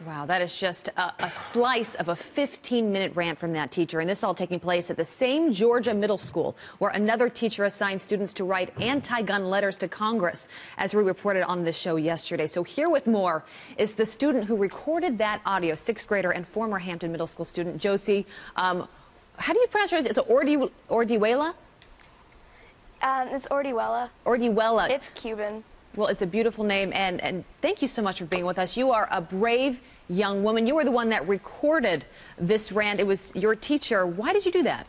Wow, that is just a slice of a 15-minute rant from that teacher. And this all taking place at the same Georgia middle school where another teacher assigned students to write anti-gun letters to Congress, as we reported on this show yesterday. So here with more is the student who recorded that audio, 6th grader and former Hampton Middle School student, Josie. How do you pronounce it? It's Ordiwela?
It's Ordiwela.
Ordiwela.
It's Cuban.
Well, it's a beautiful name, and thank you so much for being with us. You are a brave young woman. You were the one that recorded this rant. It was your teacher. Why did you do that?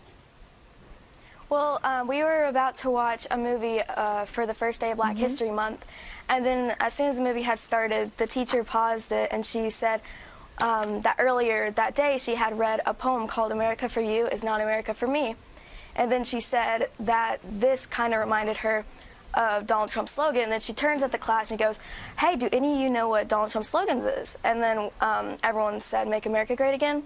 Well, we were about to watch a movie for the first day of Black History Month, and then as soon as the movie had started, the teacher paused it, and she said that earlier that day she had read a poem called America for You is Not America for Me. And then she said that this kind of reminded her of Donald Trump's slogan. And then she turns at the class and goes, hey, do any of you know what Donald Trump's slogan is? And then everyone said, Make America Great Again.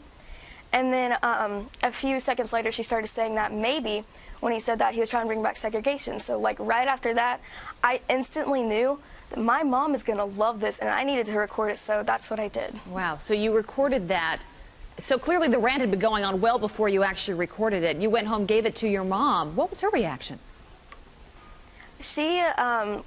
And then a few seconds later, she started saying that maybe when he said that, he was trying to bring back segregation. So like right after that, I instantly knew that my mom is going to love this, and I needed to record it, so that's what I did.
Wow, so you recorded that. So clearly the rant had been going on well before you actually recorded it. You went home, gave it to your mom. What was her reaction?
She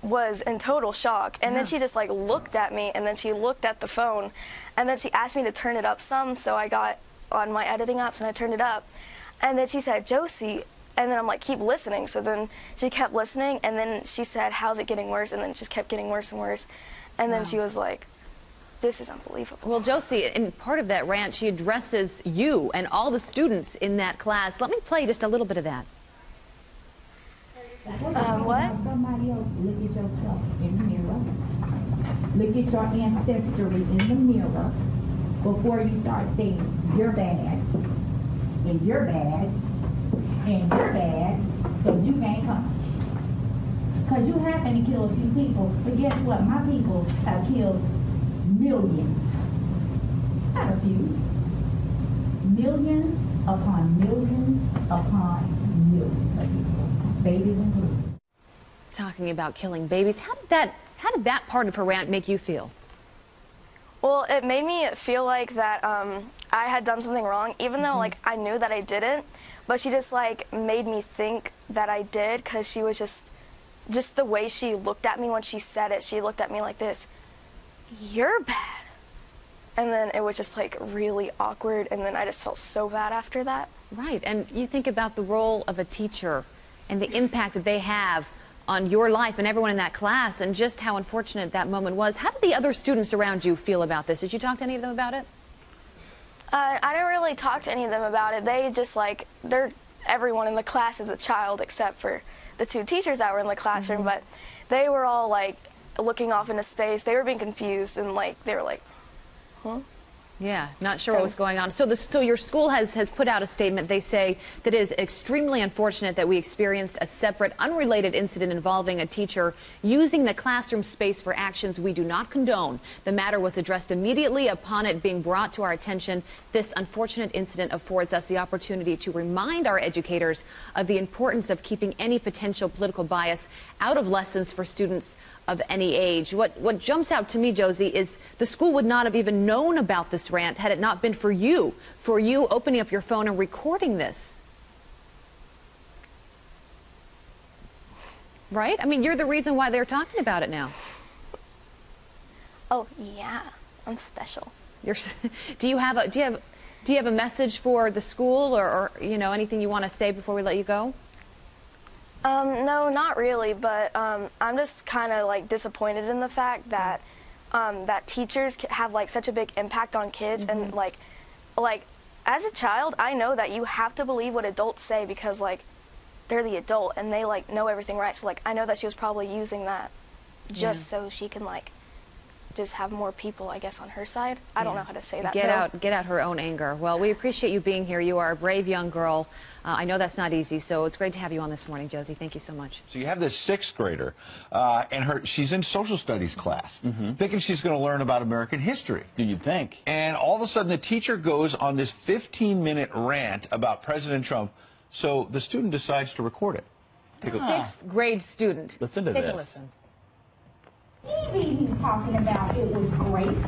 was in total shock, and then she just like looked at me, and then she looked at the phone, and then she asked me to turn it up some, so I got on my editing apps and I turned it up, and then she said, Josie, and then I'm like, keep listening. So then she kept listening, and then she said, how's it getting worse? And then it just kept getting worse and worse, and then she was like, this is unbelievable.
Well, Josie, in part of that rant, she addresses you and all the students in that class. Let me play just a little bit of that.
What?
Somebody else look at yourself in the mirror. look at your ancestry in the mirror before you start saying you're bad, and you're bad, and you're bad, so you can't come. Because you happen to kill a few people, but guess what? My people have killed millions. Not a few. Millions upon millions upon millions of people, babies included.
Talking about killing babies, how did that part of her rant make you feel?
Well, it made me feel like that I had done something wrong, even though like I knew that I didn't. But she just like made me think that I did, because she was just the way she looked at me when she said it. She looked at me like this, "You're bad." And then it was just like really awkward, and then I just felt so bad after that.
Right, and you think about the role of a teacher and the impact that they have on your life and everyone in that class, and just how unfortunate that moment was. How did the other students around you feel about this? Did you talk to any of them about it?
I didn't really talk to any of them about it. They just like, everyone in the class is a child except for the two teachers that were in the classroom, but they were all like looking off into space. They were being confused, and like they were like, huh?
Yeah, not sure what was going on. So your school has put out a statement. They say that it is extremely unfortunate that we experienced a separate, unrelated incident involving a teacher using the classroom space for actions we do not condone. The matter was addressed immediately upon it being brought to our attention. This unfortunate incident affords us the opportunity to remind our educators of the importance of keeping any potential political bias out of lessons for students of any age. What jumps out to me, Josie, is the school would not have even known about this rant had it not been for you opening up your phone and recording this. Right? I mean, you're the reason why they're talking about it now.
Oh yeah, I'm special.
Do you have a message for the school, or you know, anything you want to say before we let you go?
No, not really, but I'm just kind of like disappointed in the fact that that teachers have like such a big impact on kids, and like as a child, I know that you have to believe what adults say, because like they're the adult and they like know everything, right? So like I know that she was probably using that just so she can like just have more people, I guess, on her side. I don't know how to say that.
Get out her own anger. Well, we appreciate you being here. You are a brave young girl. I know that's not easy, so it's great to have you on this morning, Josie. Thank you so much.
So you have this 6th grader, and she's in social studies class, thinking she's going to learn about American history.
You'd think.
And all of a sudden, the teacher goes on this 15-minute rant about President Trump, so the student decides to record it.
Take a 6th grade student.
Listen to this.
Take a listen.
Maybe he's talking about it was great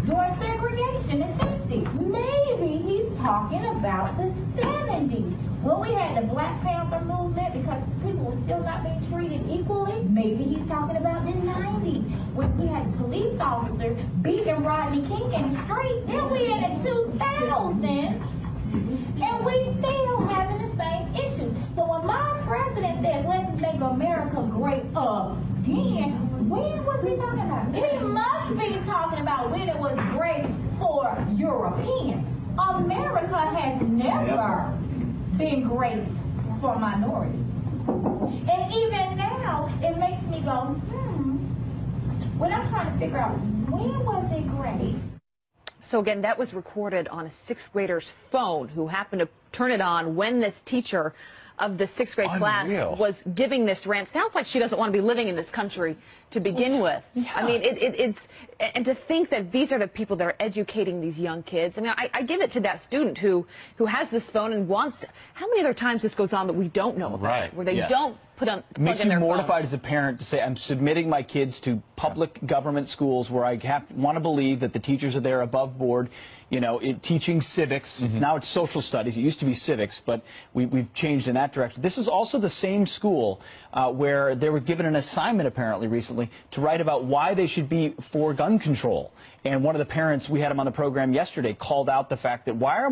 during segregation in 60s. Maybe he's talking about the 70s. When we had the Black Panther movement, because people were still not being treated equally. Maybe he's talking about the 90s, when we had police officers beating Rodney King in the street. Then we had the 2000s, and we still having the same issues. So when my president says, let's make America great again, when was he talking about? He must be talking about when it was great for Europeans. America has never been great for minorities. And even now, it makes me go, when I'm trying to figure out when was it great.
So again, that was recorded on a 6th grader's phone, who happened to turn it on when this teacher of the 6th grade class was giving this rant. Sounds like she doesn't want to be living in this country to begin with. Yeah. I mean, it's and to think that these are the people that are educating these young kids. I mean, I give it to that student who has this phone and wants. How many other times this goes on that we don't know about, where they don't put on.
It makes you mortified as a parent to say, I'm submitting my kids to public government schools where I want to believe that the teachers are there above board, you know, teaching civics. Now it's social studies. It used to be civics, but we've changed in that direction. This is also the same school where they were given an assignment apparently recently to write about why they should be for gun control. And one of the parents, we had him on the program yesterday, called out the fact that why are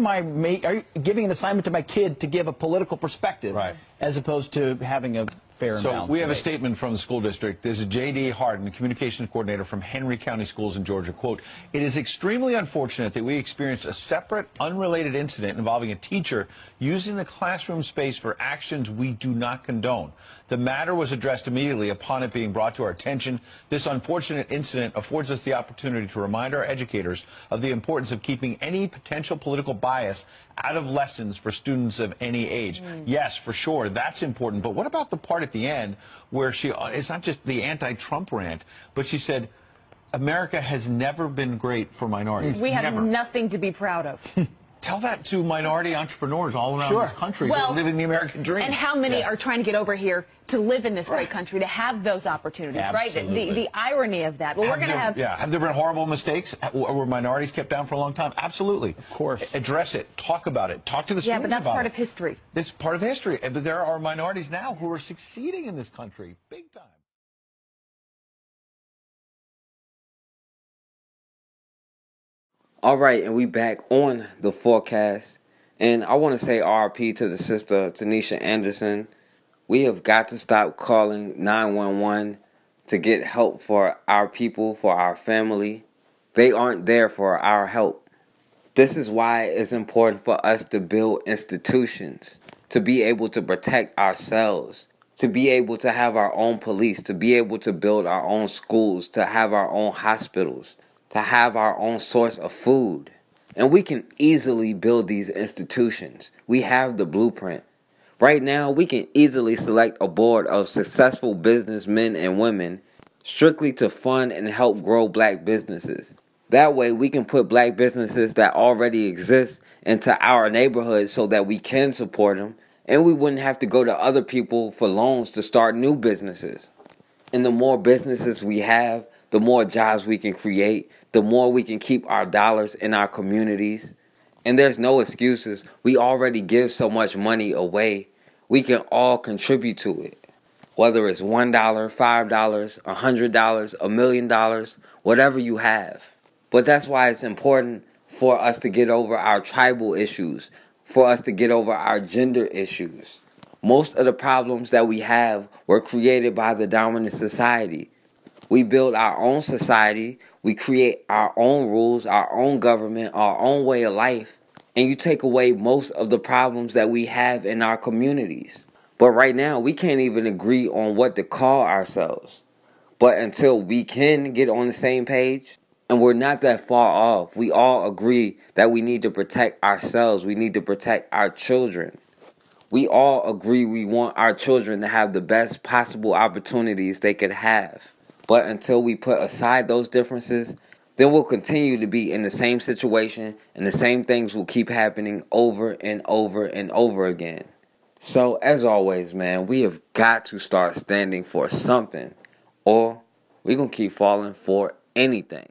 you giving an assignment to my kid to give a political perspective as opposed to having a fair and
So
balanced
we have a
debate.
statement from the school district. There's a J.D. Harden, communications coordinator from Henry County Schools in Georgia. Quote, "It is extremely unfortunate that we experienced a separate, unrelated incident involving a teacher using the classroom space for actions we do not condone. The matter was addressed immediately upon it being brought to our attention. This unfortunate incident affords us the opportunity to remind our educators of the importance of keeping any potential political bias out of lessons for students of any age." Yes, for sure, that's important. But what about the part at the end where it's not just the anti-Trump rant, but she said, America has never been great for minorities.
We have
Never.
nothing to be proud of.
Tell that to minority entrepreneurs all around this country that are living the American dream.
And how many are trying to get over here to live in this great country, to have those opportunities,
Absolutely.
right? The irony of that. Well, we're going to have...
Yeah. Have there been horrible mistakes? Were minorities kept down for a long time? Absolutely. Of course. Address it. Talk about it. Talk to the students about it.
Yeah, but that's part of history.
It's part of history. But there are minorities now who are succeeding in this country. Big time.
All right, and we back on the forecast. And I want to say RP to the sister, Tanisha Anderson. We have got to stop calling 911 to get help for our people, for our family. They aren't there for our help. This is why it's important for us to build institutions, to be able to protect ourselves, to be able to have our own police, to be able to build our own schools, to have our own hospitals, to have our own source of food. And we can easily build these institutions. We have the blueprint. Right now, we can easily select a board of successful businessmen and women strictly to fund and help grow black businesses. That way, we can put black businesses that already exist into our neighborhood so that we can support them, and we wouldn't have to go to other people for loans to start new businesses. And the more businesses we have, the more jobs we can create, the more we can keep our dollars in our communities. And there's no excuses. We already give so much money away. We can all contribute to it. Whether it's $1, $5, $100, $1 million, whatever you have. But that's why it's important for us to get over our tribal issues, for us to get over our gender issues. Most of the problems that we have were created by the dominant society. We build our own society, we create our own rules, our own government, our own way of life, and you take away most of the problems that we have in our communities. But right now, we can't even agree on what to call ourselves. But until we can get on the same page, and we're not that far off, we all agree that we need to protect ourselves, we need to protect our children. We all agree we want our children to have the best possible opportunities they could have. But until we put aside those differences, then we'll continue to be in the same situation and the same things will keep happening over and over and over again. So, as always, man, we have got to start standing for something or we're going to keep falling for anything.